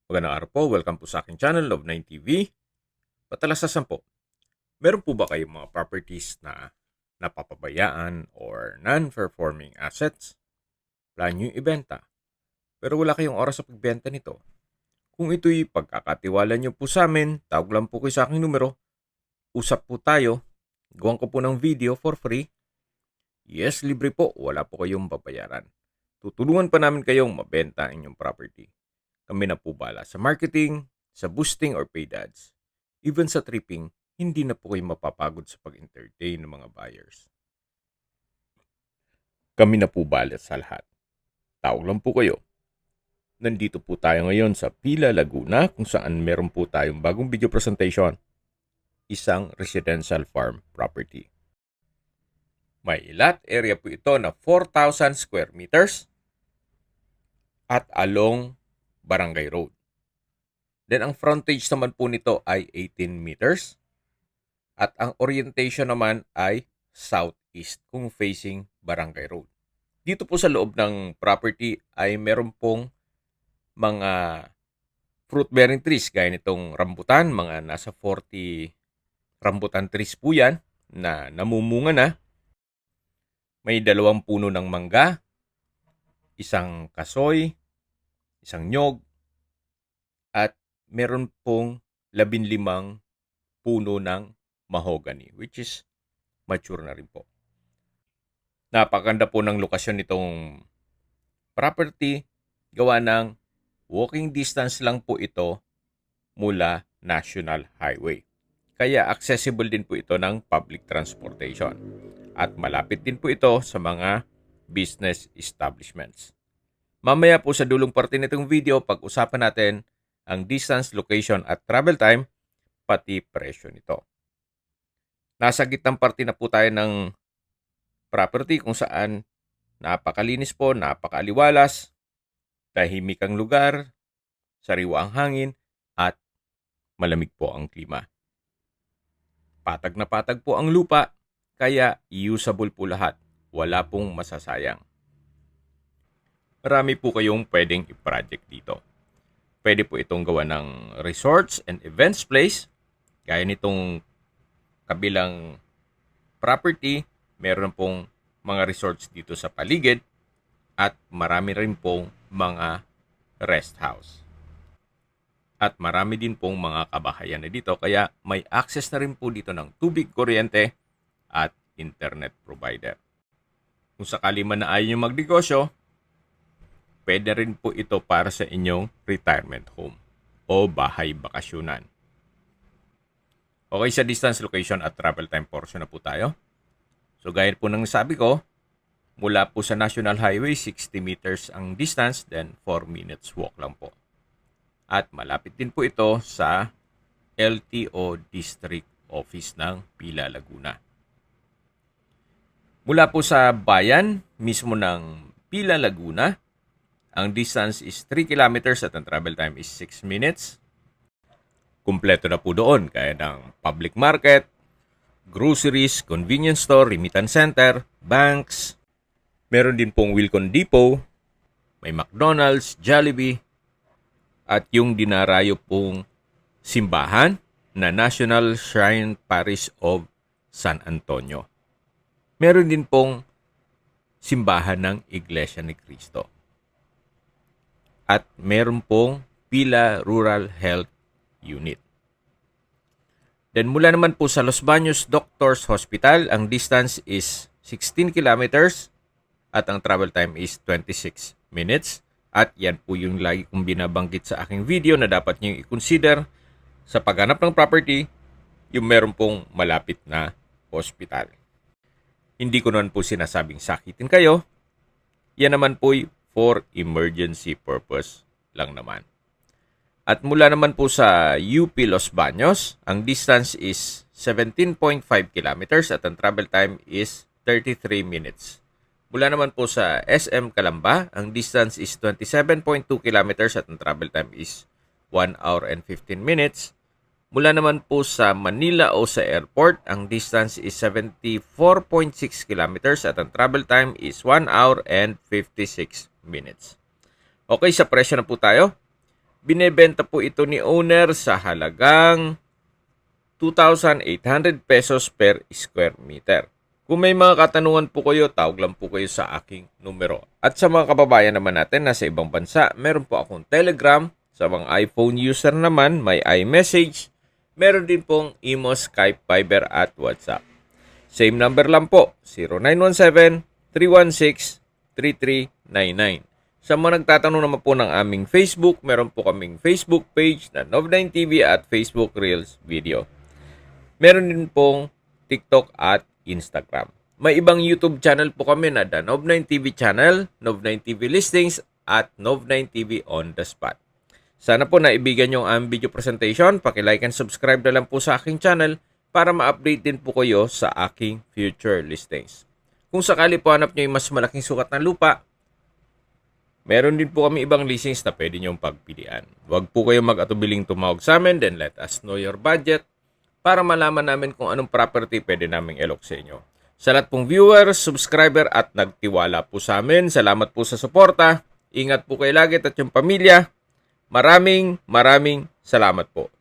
Magandang araw po. Welcome po sa aking channel, Love9 TV. Patalasasan po, meron po ba kayong mga properties na napapabayaan or non-performing assets? Plan nyo yung ibenta, pero wala kayong oras sa pagbenta nito. Kung ito'y pagkakatiwala nyo po sa amin, tawag lang po kayo sa aking numero. Usap po tayo. Gawan ko po ng video for free. Yes, libre po. Wala po kayong babayaran. Tutulungan pa namin kayong mabenta ang inyong property. Kami na po bala sa marketing, sa boosting or paid ads. Even sa tripping, hindi na po kayo mapapagod sa pag-entertain ng mga buyers. Kami na po bala sa lahat. Tawag lang po kayo. Nandito po tayo ngayon sa Pila, Laguna kung saan meron po tayong bagong video presentation. Isang residential farm property. May lot area po ito na 4,000 square meters at along Barangay Road. Then ang frontage naman po nito ay 18 meters at ang orientation naman ay southeast kung facing Barangay Road. Dito po sa loob ng property ay meron pong mga fruit-bearing trees gaya nitong rambutan, mga nasa 40 rambutan trees po yan na namumunga na. May 2 puno ng mangga, isang kasoy, isang nyog, at meron pong 15 puno ng mahogany, which is mature na rin po. Napakaganda po ng lokasyon nitong property. Gawa ng walking distance lang po ito mula National Highway. Kaya accessible din po ito ng public transportation. At malapit din po ito sa mga business establishments. Mamaya po sa dulong parte nitong video, pag-usapan natin ang distance, location at travel time, pati presyo nito. Nasa gitnang parte na po tayo ng property kung saan napakalinis po, napakaaliwalas, tahimik ang lugar, sariwa ang hangin, at malamig po ang klima. Patag na patag po ang lupa, kaya usable po lahat. Wala pong masasayang. Marami po kayong pwedeng i-project dito. Pwede po itong gawa ng resorts and events place. Gaya nitong kabilang property, meron pong mga resorts dito sa paligid at marami rin pong mga rest house. At marami din pong mga kabahayan na dito kaya may access na rin po dito ng tubig, kuryente at internet provider. Kung sakali man na ayaw nyo magnegosyo, pwede rin po ito para sa inyong retirement home o bahay bakasyonan. Okay, sa distance, location at travel time portion na po tayo. So gaya po ng sabi ko, mula po sa National Highway, 60 meters ang distance, then 4 minutes walk lang po. At malapit din po ito sa LTO District Office ng Pila, Laguna. Mula po sa bayan mismo ng Pila, Laguna, ang distance is 3 kilometers at ang travel time is 6 minutes. Kumpleto na po doon kaya ng public market, groceries, convenience store, remittance center, banks. Meron din pong Wilcon Depot, may McDonald's, Jollibee, at yung dinarayo pong simbahan na National Shrine Parish of San Antonio. Meron din pong simbahan ng Iglesia ni Cristo. At meron pong Pila Rural Health Unit. Then mula naman po sa Los Baños Doctors Hospital, ang distance is 16 kilometers at ang travel time is 26 minutes. At yan po yung lagi kong binabanggit sa aking video na dapat nyo i-consider sa paghanap ng property, yung meron pong malapit na hospital. Hindi ko naman po sinasabing sakitin kayo. Yan naman po for emergency purpose lang naman. At mula naman po sa UP Los Baños, ang distance is 17.5 kilometers at ang travel time is 33 minutes. Mula naman po sa SM Calamba, ang distance is 27.2 kilometers at ang travel time is 1 hour and 15 minutes. Mula naman po sa Manila o sa airport, ang distance is 74.6 kilometers at ang travel time is 1 hour and 56 minutes. Okay, sa presyo na po tayo. Binebenta po ito ni owner sa halagang 2,800 pesos per square meter. Kung may mga katanungan po kayo, tawag lang po kayo sa aking numero. At sa mga kababayan naman natin na sa ibang bansa, meron po akong Telegram. Sa mga iPhone user naman, may iMessage. Meron din pong Imo, Skype, Viber at WhatsApp. Same number lang po, 0917-316-3399. Sa mga nagtatanong naman po ng aming Facebook, meron po kaming Facebook page na Nov9TV at Facebook Reels Video. Meron din pong TikTok at Instagram. May ibang YouTube channel po kami na The Nov9TV Channel, Nov9TV Listings, at Nov9TV On The Spot. Sana po naibigan nyo ang video presentation. Paki-like and subscribe na lang po sa aking channel para ma-update din po kayo sa aking future listings. Kung sakali po hanap nyo yung mas malaking sukat ng lupa, meron din po kami ibang listings na pwede nyong pagpilian. Huwag po kayong mag-atubiling tumawag sa amin, then let us know your budget para malaman namin kung anong property pwede naming ilok sa inyo. Sa lahat pong viewers, subscriber at nagtiwala po sa amin, salamat po sa suporta. Ingat po kayo lagi at yung pamilya. Maraming salamat po.